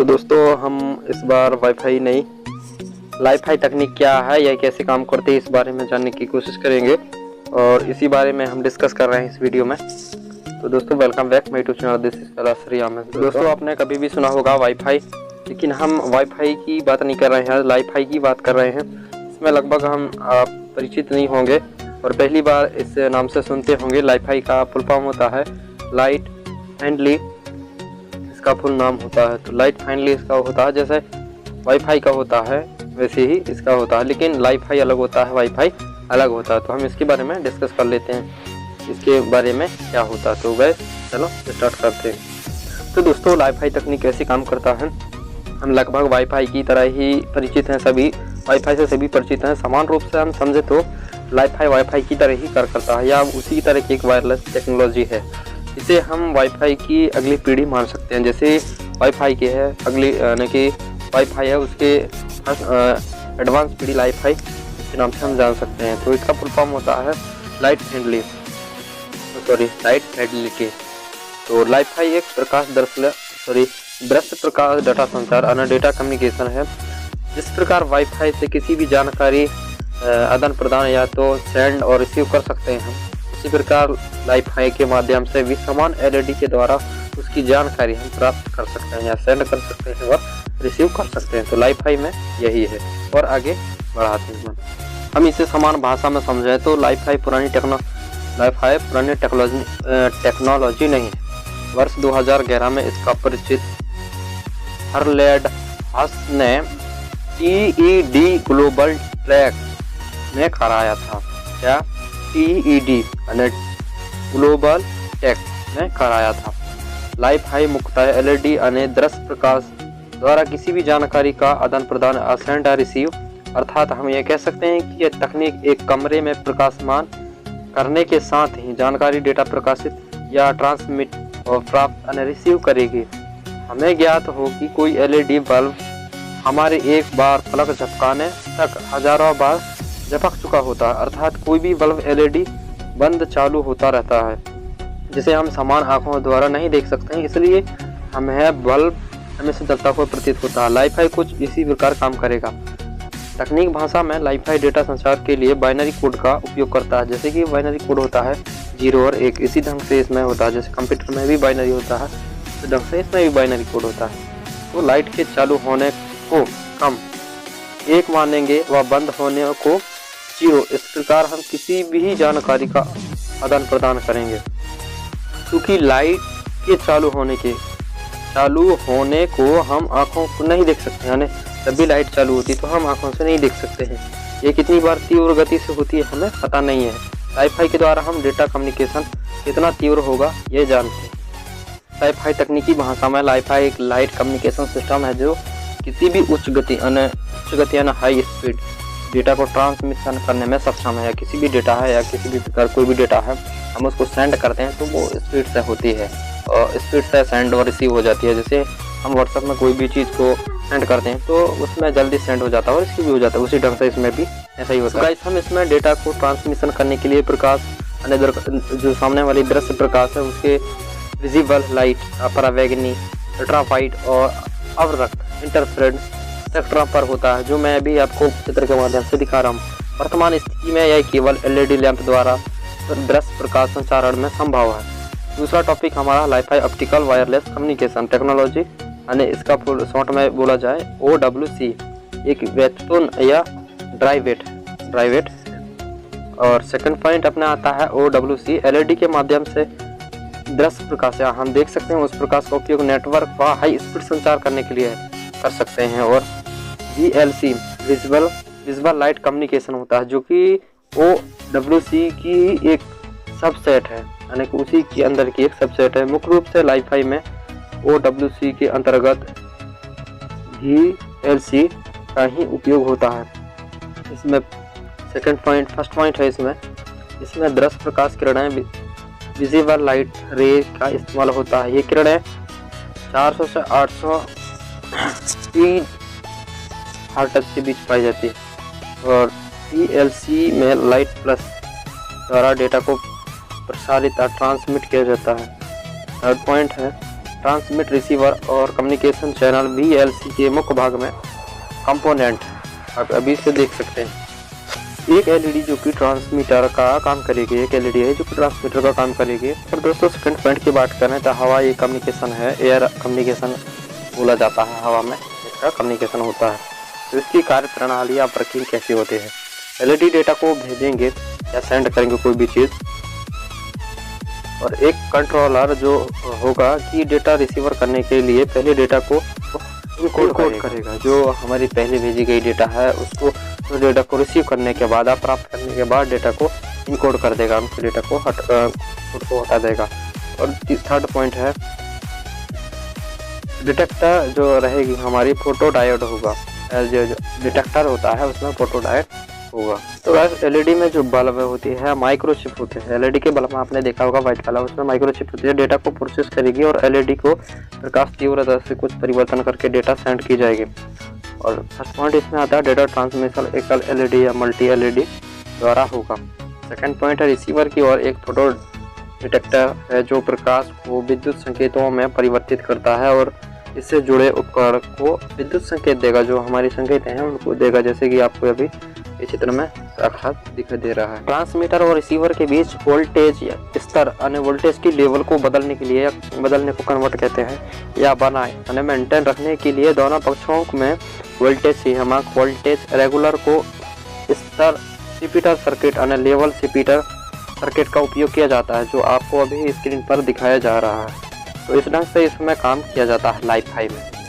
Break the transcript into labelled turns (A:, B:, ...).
A: तो दोस्तों हम इस बार वाईफाई नहीं लाईफाई तकनीक क्या है या कैसे काम करते हैं इस बारे में जानने की कोशिश करेंगे और इसी बारे में हम डिस्कस कर रहे हैं इस वीडियो में। तो दोस्तों welcome back my YouTube channel, this is Kailash Shri Ahmad. दोस्तों आपने कभी भी सुना होगा वाईफाई, लेकिन हम वाईफाई की बात नहीं कर रहे हैं, लाईफाई की बात कर रहे हैं। इसमें लगभग हम परिचित नहीं होंगे और पहली बार इस नाम से सुनते होंगे। लाईफाई का फुल फॉर्म होता है लाइट फ्रेंडली, इसका फुल नाम होता है। तो लाइट फ्रेंडली इसका होता है, जैसे वाईफाई का होता है वैसे ही इसका होता है, लेकिन लाईफाई अलग होता है, वाईफाई अलग होता है। तो हम इसके बारे में डिस्कस कर लेते हैं, इसके बारे में क्या होता है। तो गैस चलो स्टार्ट करते हैं। तो दोस्तों लाईफाई तकनीक कैसे काम करता है, हम लगभग वाईफाई की तरह ही परिचित हैं, सभी वाईफाई से सभी परिचित हैं। समान रूप से हम समझे तो लाईफाई वाईफाई की तरह ही कार्य करता है या उसी तरह की एक वायरलेस टेक्नोलॉजी है। इसे हम वाईफाई की अगली पीढ़ी मान सकते हैं। जैसे वाईफाई की है अगली, यानी कि वाईफाई है उसके एडवांस पीढ़ी लाईफाई के नाम से हम जान सकते हैं। तो इसका फुल फॉर्म होता है लाइट फाइडेलिटी। तो लाईफाई एक दृश्य प्रकाश डाटा संचार यानी डेटा कम्युनिकेशन है। जिस प्रकार वाईफाई से किसी भी जानकारी आदान प्रदान या तो सेंड और रिसीव कर सकते हैं हम, इसी प्रकार लाईफाई के माध्यम से भी समान एलईडी के द्वारा उसकी जानकारी हम प्राप्त कर सकते हैं या सेंड कर सकते हैं और रिसीव कर सकते हैं। तो लाईफाई में यही है और आगे बढ़ाते हैं हम इसे समान भाषा में समझें तो लाईफाई पुरानी टेक्नोलॉजी नहीं है। वर्ष 2011 में इसका परिचित हर्लेड हस ने TED ग्लोबल ट्रैक में कराया था। क्या TED ग्लोबल टेक में कराया था। लाईफाई मुख्यतः एलईडी यानी दृश्य प्रकाश द्वारा किसी भी जानकारी का आदान प्रदान सेंड या रिसीव, अर्थात हम ये कह सकते हैं कि यह तकनीक एक कमरे में प्रकाशमान करने के साथ ही जानकारी डेटा प्रकाशित या ट्रांसमिट और प्राप्त यानी रिसीव करेगी। हमें ज्ञात हो कि कोई एलईडी बल्ब हमारे एक बार पलक झपकाने तक हजारों बार झपक चुका होता है, अर्थात कोई भी बल्ब एलईडी बंद चालू होता रहता है जिसे हम समान आंखों द्वारा नहीं देख सकते हैं, इसलिए हमें बल्ब हमेशा जलता हुआ प्रतीत होता है। लाईफाई कुछ इसी प्रकार काम करेगा। तकनीक भाषा में लाईफाई डेटा संचार के लिए बाइनरी कोड का उपयोग करता है। जैसे कि बाइनरी कोड होता है 0 और 1, इसी ढंग से इसमें होता है। जैसे कंप्यूटर में भी बाइनरी होता है तो ढंग से इसमें भी बाइनरी कोड होता है। तो लाइट के चालू होने को हम 1 मानेंगे व बंद होने को 0। इस प्रकार हम किसी भी जानकारी का आदान प्रदान करेंगे। क्योंकि लाइट के चालू होने को हम आंखों को नहीं देख सकते, यानी जब भी लाइट चालू होती है तो हम आंखों से नहीं देख सकते हैं। ये कितनी बार तीव्र गति से होती है हमें पता नहीं है। लाईफाई के द्वारा हम डेटा कम्युनिकेशन कितना तीव्र होगा ये जानते हैं। लाईफाई तकनीकी भाषा में लाईफाई एक लाइट कम्युनिकेशन सिस्टम है जो किसी भी उच्च गति यानी हाई स्पीड डेटा को ट्रांसमिशन करने में सक्षम है। या किसी भी डेटा है या किसी भी प्रकार कोई भी डेटा है हम उसको सेंड करते हैं तो वो स्पीड से होती है और स्पीड से सेंड और रिसीव हो जाती है। जैसे हम व्हाट्सएप में कोई भी चीज़ को सेंड करते हैं तो उसमें जल्दी सेंड हो जाता है और रिसीव भी हो जाता है, उसी ढंग से इसमें भी ऐसा ही होता है। गाइस हम इसमें डेटा को ट्रांसमिशन करने के लिए प्रकाश जो सामने वाली दृश्य प्रकाश है उसके विजिबल लाइट, परावैंगनी, अल्ट्रावायलेट और अवरक्त इंटरफ्रेंस स्पेक्ट्रम पर होता है, जो मैं अभी आपको चित्र के माध्यम से दिखा रहा हूँ। वर्तमान स्थिति में यह केवल एलईडी लैंप द्वारा दृश्य प्रकाश संचारण में संभव है। दूसरा टॉपिक हमारा Li-Fi optical wireless communication technology, यानी इसका फुल शॉर्ट में बोला जाए OWC, एक वेटोन या ड्राइवेट। और सेकंड पॉइंट अपने आता है OWC, एलईडी के माध्यम से दृश्य प्रकाश या हम देख सकते हैं उस प्रकाश का उपयोग नेटवर्क व हाई स्पीड संचार करने के लिए कर सकते हैं। और VLC विजुअल लाइट कम्युनिकेशन होता है, जो कि OWC की एक सबसेट है, यानी कि उसी के अंदर की एक सबसेट है। मुख्य रूप से लाईफाई में OWC के अंतर्गत VLC का ही उपयोग होता है। इसमें फर्स्ट पॉइंट है इसमें दृश्य प्रकाश किरणें विजिबल लाइट रे का इस्तेमाल होता है। ये किरणें 400 से 800 स्पीड हर्ट्ज के बीच पाई जाती है और VLC में लाइट प्लस द्वारा डेटा को प्रसारित और ट्रांसमिट किया जाता है। थर्ड पॉइंट है ट्रांसमिट रिसीवर और कम्युनिकेशन चैनल VLC के मुख्य भाग में कंपोनेंट आप अभी से देख सकते हैं। एक LED जो कि ट्रांसमीटर का काम करेगी, एक LED है जो कि ट्रांसमीटर का काम करेगी। और दोस्तों सेकंड पॉइंट की बात करें तो हवा ये कम्युनिकेशन है, एयर कम्युनिकेशन बोला जाता है, हवा में इसका कम्युनिकेशन होता है। तो इसकी कार्य प्रणाली या वर्किंग कैसी होती है। LED डेटा को भेजेंगे या सेंड करेंगे कोई भी चीज़, और एक कंट्रोलर जो होगा कि डेटा रिसीवर करने के लिए पहले डेटा को इनकोड करेगा। जो हमारी पहले भेजी गई डेटा है उसको, तो डेटा को रिसीव करने के बाद, प्राप्त करने के बाद डेटा को इनकोड कर देगा, उनके डेटा को हटा देगा। और थर्ड पॉइंट है डिटेक्टर जो रहेगी हमारी, फोटो डायोड होगा। जो डिटेक्टर होता है उसमें फोटो डायोड होगा। तो LED में जो बल्ब होती है माइक्रोचिप होते हैं। LED के बल्ब में आपने देखा होगा व्हाइट वाला, उसमें माइक्रोचिप होती है, डेटा को प्रोसेस करेगी और LED को प्रकाश तीव्रता से कुछ परिवर्तन करके डेटा सेंड की जाएगी। और फर्स्ट पॉइंट इसमें आता है डेटा ट्रांसमिशन एकल LED या मल्टी LED द्वारा होगा। सेकंड पॉइंट है रिसीवर की ओर एक फोटो डिटेक्टर है जो प्रकाश को विद्युत संकेतों में परिवर्तित करता है और इससे जुड़े उपकरण को विद्युत संकेत देगा, जो हमारी संकेतें हैं उनको देगा, जैसे कि आपको अभी इस चित्र में साक्षात दिखाई दे रहा है। ट्रांसमीटर और रिसीवर के बीच वोल्टेज स्तर अन्य वोल्टेज की लेवल को बदलने के लिए, बदलने को कन्वर्ट कहते हैं, या बनाए यानी मेंटेन रखने के लिए दोनों पक्षों में वोल्टेज सीमांक वोल्टेज रेगुलर को स्तर रिपीटर सर्किट अन्य लेवल रिपीटर सर्किट का उपयोग किया जाता है, जो आपको अभी स्क्रीन पर दिखाया जा रहा है। तो इस ढंग से इसमें काम किया जाता है लाइफ हाई में।